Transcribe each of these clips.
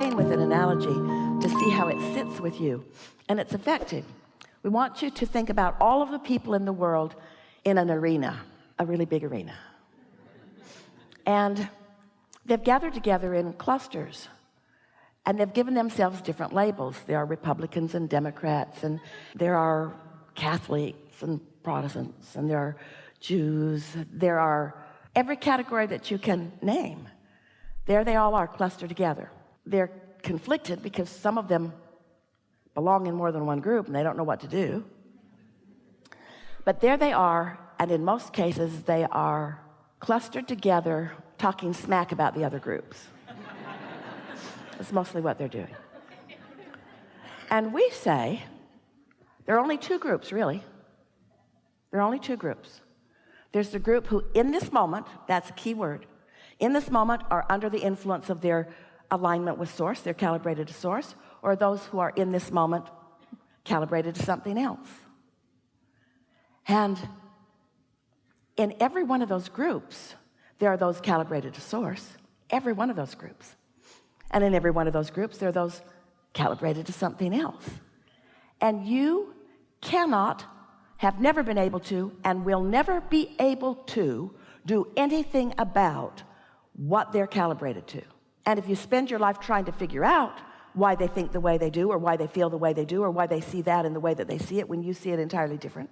playing with an analogy to see how it sits with you, and it's effective. We want you to think about all of the people in the world in an arena, a really big arena. And they've gathered together in clusters, and they've given themselves different labels. There are Republicans and Democrats, and there are Catholics and Protestants, and there are Jews. There are every category that you can name. There they all are clustered together. They're conflicted because some of them belong in more than one group and they don't know what to do. But there they are, and in most cases they are clustered together talking smack about the other groups. That's mostly what they're doing. And we say there are only two groups, really. There are only two groups. There's the group who in this moment, that's a key word, in this moment are under the influence of their alignment with source, they're calibrated to source, or those who are in this moment calibrated to something else. And in every one of those groups, there are those calibrated to source, every one of those groups. And in every one of those groups, there are those calibrated to something else. And you cannot, have never been able to, and will never be able to do anything about what they're calibrated to. And if you spend your life trying to figure out why they think the way they do, or why they feel the way they do, or why they see that in the way that they see it when you see it entirely different,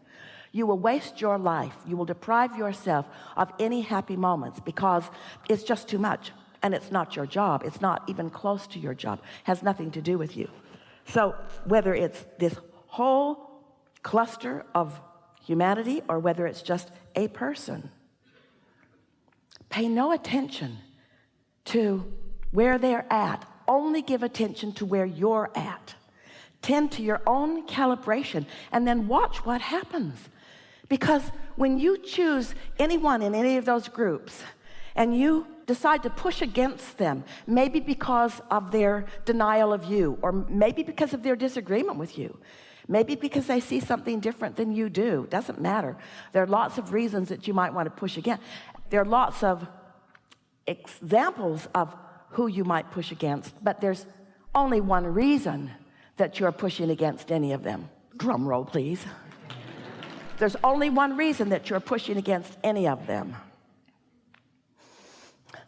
you will waste your life. You will deprive yourself of any happy moments because it's just too much. And it's not your job. It's not even close to your job. It has nothing to do with you. So whether it's this whole cluster of humanity or whether it's just a person, pay no attention to where they're at. Only give attention to where you're at. Tend to your own calibration and then watch what happens. Because when you choose anyone in any of those groups and you decide to push against them, maybe because of their denial of you, or maybe because of their disagreement with you, maybe because they see something different than you do, doesn't matter. There are lots of reasons that you might want to push against. There are lots of examples of who you might push against, but there's only one reason that you're pushing against any of them. Drum roll, please. There's only one reason that you're pushing against any of them.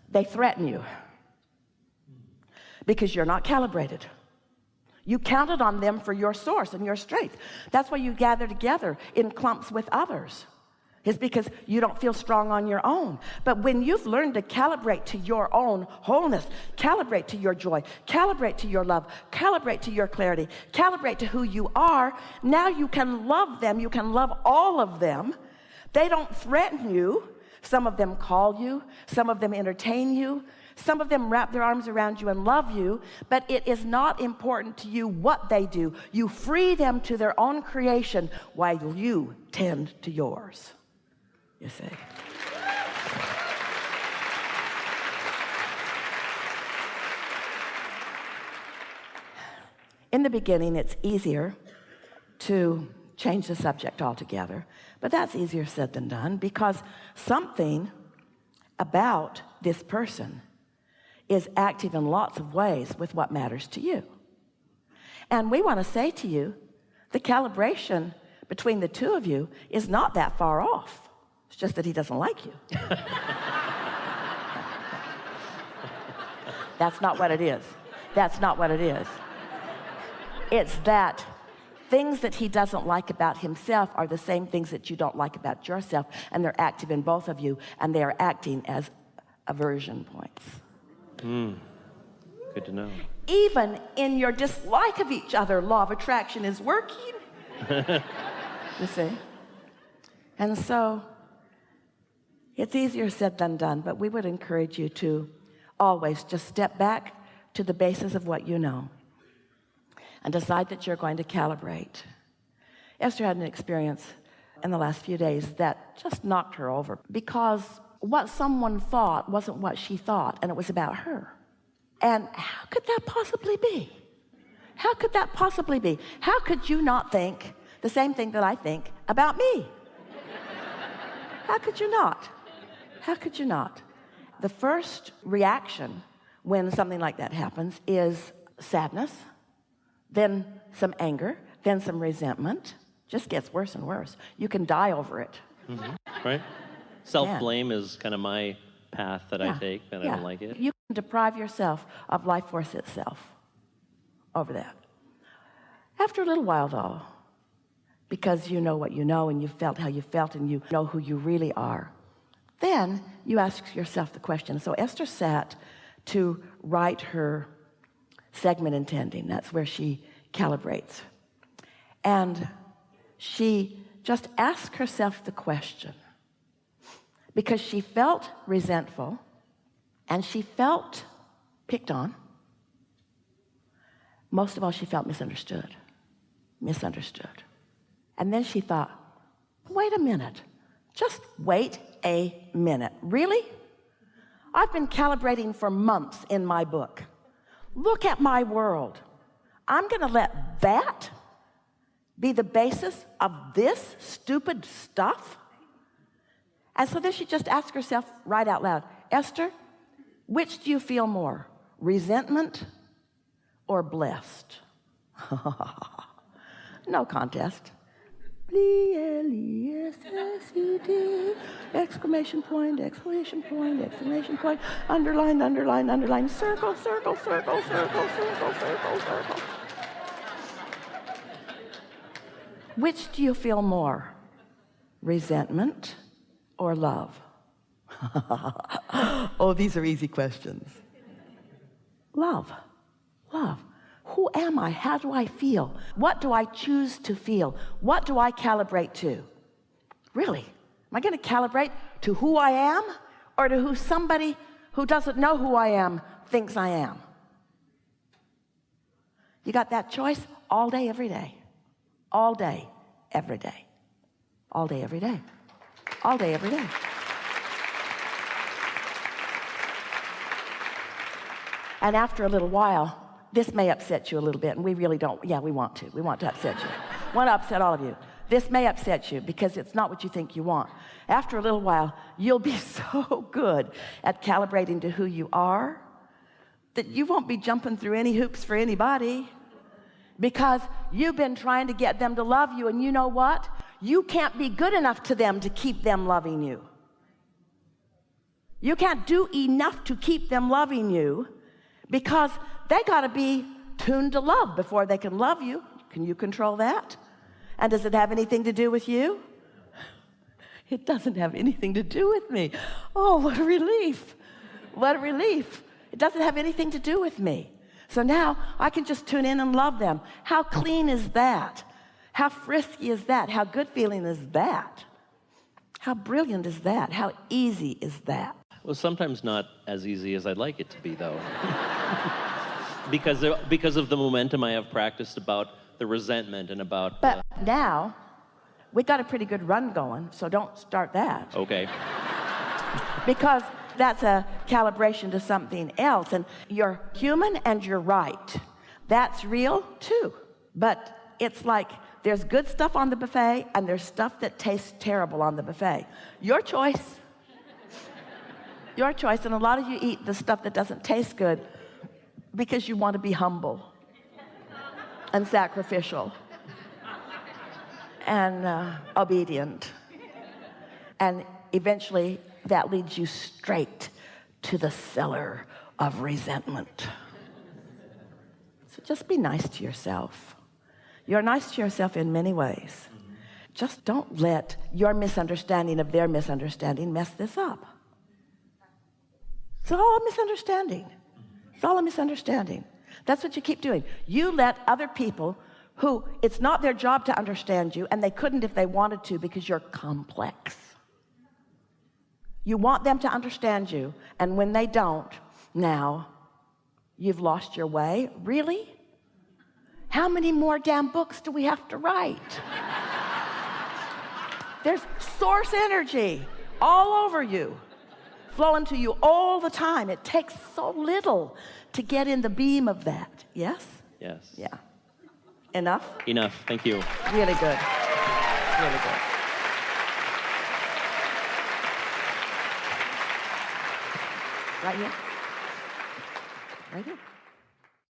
They threaten you because you're not calibrated. You counted on them for your source and your strength. That's why you gather together in clumps with others. It's because you don't feel strong on your own. But when you've learned to calibrate to your own wholeness, calibrate to your joy, calibrate to your love, calibrate to your clarity, calibrate to who you are, now you can love them. You can love all of them. They don't threaten you. Some of them call you. Some of them entertain you. Some of them wrap their arms around you and love you, but it is not important to you what they do. You free them to their own creation while you tend to yours. You see. In the beginning, it's easier to change the subject altogether, but that's easier said than done because something about this person is active in lots of ways with what matters to you. And we want to say to you, the calibration between the two of you is not that far off. It's just that he doesn't like you. That's not what it is. That's not what it is. It's that things that he doesn't like about himself are the same things that you don't like about yourself, and they're active in both of you, and they are acting as aversion points. Good to know. Even in your dislike of each other, law of attraction is working. You see? And so it's easier said than done, but we would encourage you to always just step back to the basis of what you know and decide that you're going to calibrate. Esther had an experience in the last few days that just knocked her over because what someone thought wasn't what she thought, and it was about her. And how could that possibly be? How could that possibly be? How could you not think the same thing that I think about me? How could you not? How could you not? The first reaction when something like that happens is sadness, then some anger, then some resentment. Just gets worse and worse. You can die over it. Right? Self-blame is kind of my path that I take, and I don't like it. You can deprive yourself of life force itself over that. After a little while, though, because you know what you know, and you felt how you felt, and you know who you really are, then you ask yourself the question. So Esther sat to write her segment intending. That's where she calibrates. And she just asked herself the question, because she felt resentful and she felt picked on. Most of all, she felt misunderstood. And then she thought, wait a minute. Just wait a minute. Really? I've been calibrating for months in my book. Look at my world. I'm going to let that be the basis of this stupid stuff? And so then she just asked herself right out loud, Esther, which do you feel more, resentment or blessed? No contest. B-L-E-S-S-E-D, exclamation point, exclamation point, exclamation point, underline, underline, underline, circle, circle, circle, circle, circle, circle, circle. Which do you feel more, resentment or love? Oh, these are easy questions. Love. Who am I? How do I feel? What do I choose to feel? What do I calibrate to? Really? Am I going to calibrate to who I am or to who somebody who doesn't know who I am thinks I am? You got that choice all day, every day. All day, every day. All day, every day. All day, every day. And after a little while, this may upset you a little bit, and we really don't. Yeah, we want to. We want to upset you. We want to upset all of you. This may upset you because it's not what you think you want. After a little while, you'll be so good at calibrating to who you are that you won't be jumping through any hoops for anybody, because you've been trying to get them to love you, and you know what? You can't be good enough to them to keep them loving you. You can't do enough to keep them loving you, because they got to be tuned to love before they can love you. Can you control that? And does it have anything to do with you? It doesn't have anything to do with me. Oh, what a relief. What a relief. It doesn't have anything to do with me. So now I can just tune in and love them. How clean is that? How frisky is that? How good feeling is that? How brilliant is that? How easy is that? Well, sometimes not as easy as I'd like it to be, though. because of the momentum I have practiced about the resentment and about... But now, we got a pretty good run going, so don't start that. Okay. Because that's a calibration to something else, and you're human and you're right. That's real, too. But it's like there's good stuff on the buffet, and there's stuff that tastes terrible on the buffet. Your choice. Your choice. And a lot of you eat the stuff that doesn't taste good because you want to be humble and sacrificial and obedient. And eventually that leads you straight to the cellar of resentment. So just be nice to yourself. You're nice to yourself in many ways. Just don't let your misunderstanding of their misunderstanding mess this up. It's all a misunderstanding. It's all a misunderstanding. That's what you keep doing. You let other people who it's not their job to understand you, and they couldn't if they wanted to, because you're complex. You want them to understand you, and when they don't, now you've lost your way. Really? How many more damn books do we have to write? There's source energy all over you, flowing to you all the time. It takes so little to get in the beam of that. Yes? Yes. Yeah. Enough? Enough. Thank you. Really good. Really good. Right here? Right here.